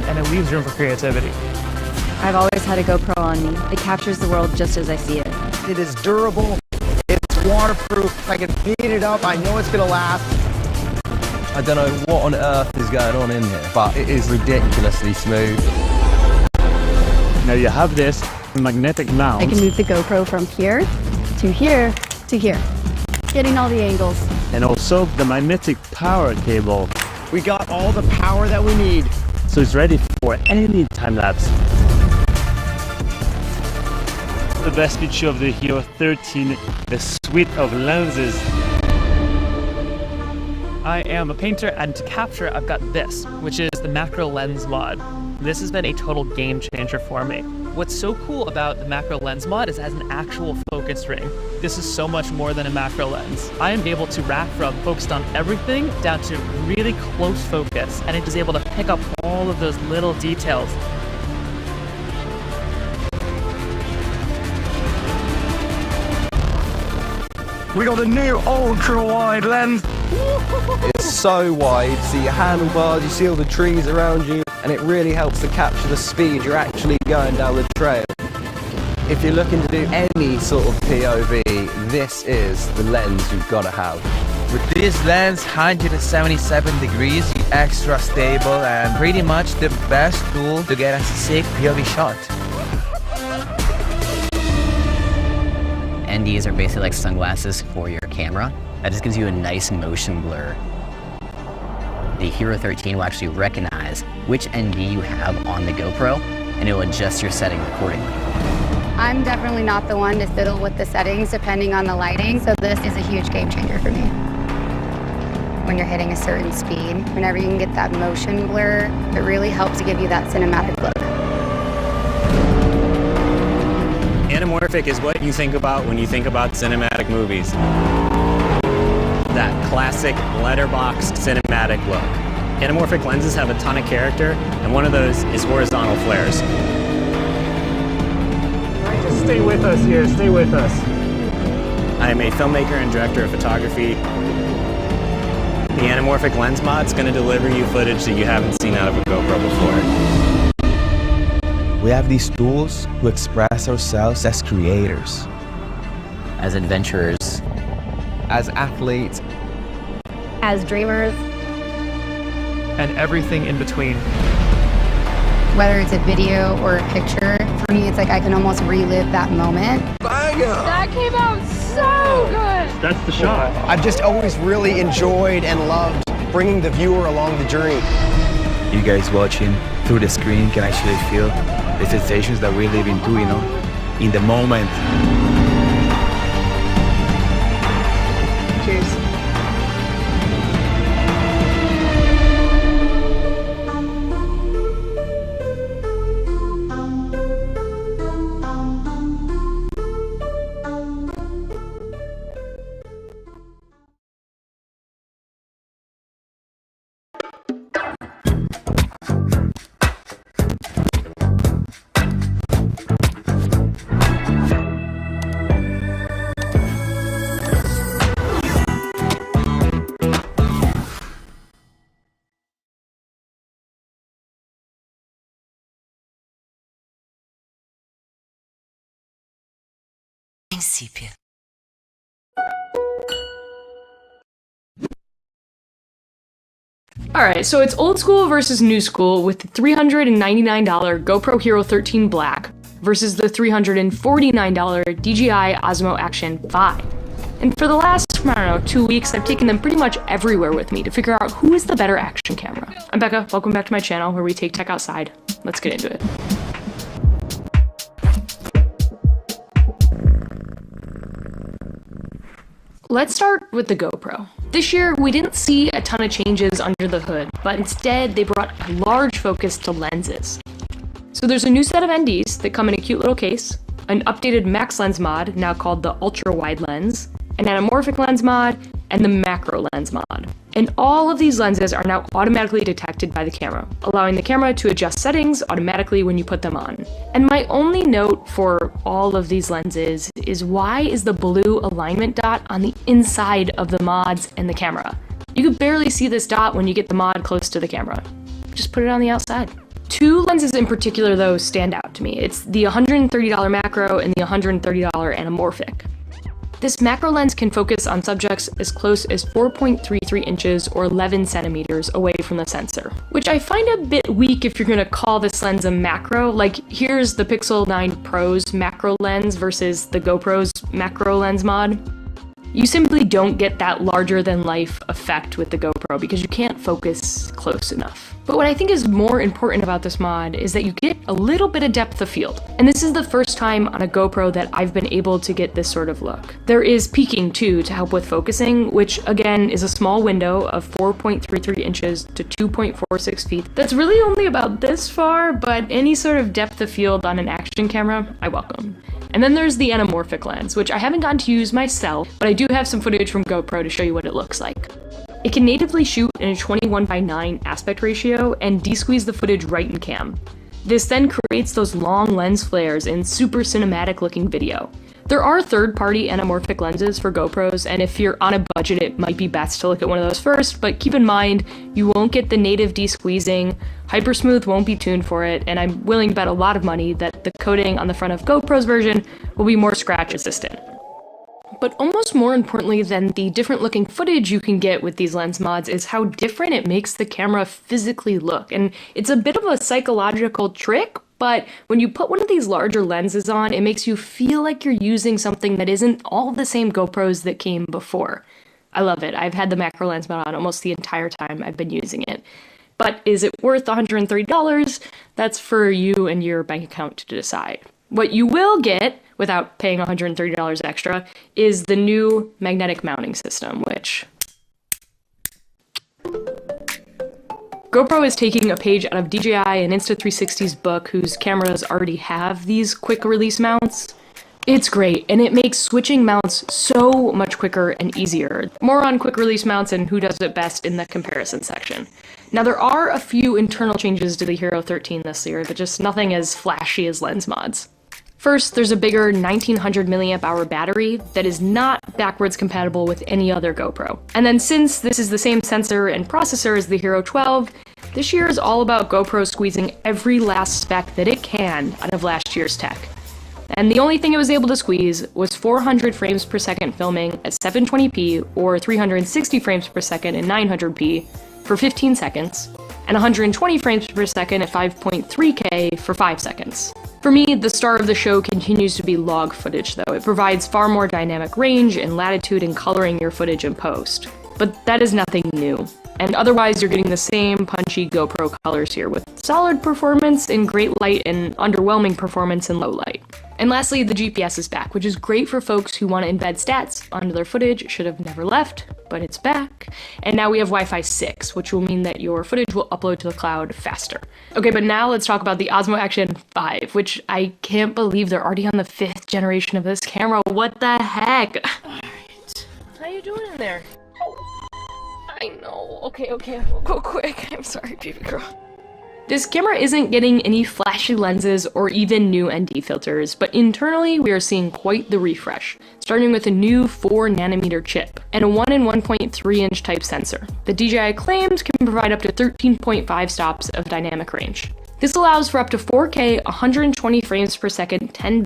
and it leaves room for creativity. I've always had a GoPro on me. It captures the world just as I see it. It is durable, it's waterproof, I can heat it up, I know it's gonna last. I don't know what on earth is going on in here, but it is ridiculously smooth. Now you have this magnetic mount. I can move the GoPro from here to here to here, getting all the angles. And also the magnetic power cable. We got all the power that we need. So it's ready for any time lapse. The best feature of the Hero 13, the suite of lenses. I am a painter, and to capture I've got this, which is the macro lens mod. This has been a total game changer for me. What's so cool about the macro lens mod is it has an actual focus ring. This is so much more than a macro lens. I am able to rack from focused on everything down to really close focus, and it is able to pick up all of those little details. We got a new ultra wide lens. It's so wide, see your handlebars, you see all the trees around you, and it really helps to capture the speed you're actually going down the trail. If you're looking to do any sort of POV, this is the lens you've got to have. With this lens, 177 degrees, extra stable, and pretty much the best tool to get a sick POV shot. NDs are basically like sunglasses for your camera. That just gives you a nice motion blur. The Hero 13 will actually recognize which ND you have on the GoPro, and it will adjust your settings accordingly. I'm definitely not the one to fiddle with the settings depending on the lighting, so this is a huge game changer for me. When you're hitting a certain speed, whenever you can get that motion blur, it really helps to give you that cinematic look. Anamorphic is what you think about when you think about cinematic movies. That classic letterbox cinematic look. Anamorphic lenses have a ton of character, and one of those is horizontal flares. Alright, just stay with us here, stay with us. I am a filmmaker and director of photography. The anamorphic lens mod is going to deliver you footage that you haven't seen out of a GoPro before. We have these tools to express ourselves as creators, As adventurers, As athletes, As dreamers, And everything in between. whether it's a video or a picture, for me it's like I can almost relive that moment. That came out so good! That's the shot. I've just always really enjoyed and loved bringing the viewer along the journey. You guys watching through the screen can actually feel the sensations that we live into, you know, in the moment. Cheers. Princípio. Alright, so it's old school versus new school with the $399 GoPro Hero 13 Black versus the $349 DJI Osmo Action 5. And for the last, 2 weeks, I've taken them pretty much everywhere with me to figure out who is the better action camera. I'm Becca, welcome back to my channel where we take tech outside. Let's get into it. Let's start with the GoPro. This year, we didn't see a ton of changes under the hood, but instead they brought a large focus to lenses. So there's a new set of NDs that come in a cute little case, an updated max lens mod, now called the ultra wide lens, an anamorphic lens mod, and the macro lens mod. And all of these lenses are now automatically detected by the camera, allowing the camera to adjust settings automatically when you put them on. And my only note for all of these lenses is why is the blue alignment dot on the inside of the mods and the camera? You could barely see this dot when you get the mod close to the camera. Just put it on the outside. Two lenses in particular, though, stand out to me. It's the $130 macro and the $130 anamorphic. This macro lens can focus on subjects as close as 4.33 inches or 11 centimeters away from the sensor, which I find a bit weak if you're going to call this lens a macro. Like, here's the Pixel 9 Pro's macro lens versus the GoPro's macro lens mod. You simply don't get that larger than life effect with the GoPro because you can't focus close enough. But what I think is more important about this mod is that you get a little bit of depth of field. And this is the first time on a GoPro that I've been able to get this sort of look. There is peaking too to help with focusing, which again is a small window of 4.33 inches to 2.46 feet. That's really only about this far, but any sort of depth of field on an action camera, I welcome. And then there's the anamorphic lens, which I haven't gotten to use myself, but I do have some footage from GoPro to show you what it looks like. It can natively shoot in a 21:9 aspect ratio and de-squeeze the footage right in cam. This then creates those long lens flares in super cinematic looking video. There are third-party anamorphic lenses for GoPros, and if you're on a budget, it might be best to look at one of those first, but keep in mind, you won't get the native de-squeezing, Hypersmooth won't be tuned for it, and I'm willing to bet a lot of money that the coating on the front of GoPro's version will be more scratch resistant. But almost more importantly than the different looking footage you can get with these lens mods is how different it makes the camera physically look. And it's a bit of a psychological trick, but when you put one of these larger lenses on, it makes you feel like you're using something that isn't all the same GoPros that came before. I love it. I've had the macro lens mod on almost the entire time I've been using it. But is it worth $130? That's for you and your bank account to decide. What you will get, without paying $130 extra, is the new magnetic mounting system, which... GoPro is taking a page out of DJI and Insta360's book, whose cameras already have these quick release mounts. It's great, and it makes switching mounts so much quicker and easier. More on quick release mounts and who does it best in the comparison section. Now, there are a few internal changes to the Hero 13 this year, but just nothing as flashy as lens mods. First, there's a bigger 1900 mAh battery that is not backwards compatible with any other GoPro. And then since this is the same sensor and processor as the Hero 12, this year is all about GoPro squeezing every last spec that it can out of last year's tech. And the only thing it was able to squeeze was 400 frames per second filming at 720p or 360 frames per second in 900p for 15 seconds, and 120 frames per second at 5.3K for 5 seconds. For me, the star of the show continues to be log footage, though. It provides far more dynamic range and latitude in coloring your footage in post. But that is nothing new. And otherwise, you're getting the same punchy GoPro colors here, with solid performance in great light and underwhelming performance in low light. And lastly, the GPS is back, which is great for folks who want to embed stats onto their footage. It should have never left, but it's back. And now we have Wi-Fi 6, which will mean that your footage will upload to the cloud faster. Okay, but now let's talk about the Osmo Action 5, which I can't believe they're already on the 5th generation of this camera. What the heck? Alright, how you doing in there? I know. Okay, go quick. I'm sorry, baby girl. This camera isn't getting any flashy lenses or even new ND filters, but internally we are seeing quite the refresh, starting with a new 4nm chip and a 1 and 1.3 inch type sensor that DJI claims can provide up to 13.5 stops of dynamic range. This allows for up to 4K 120 frames per second 10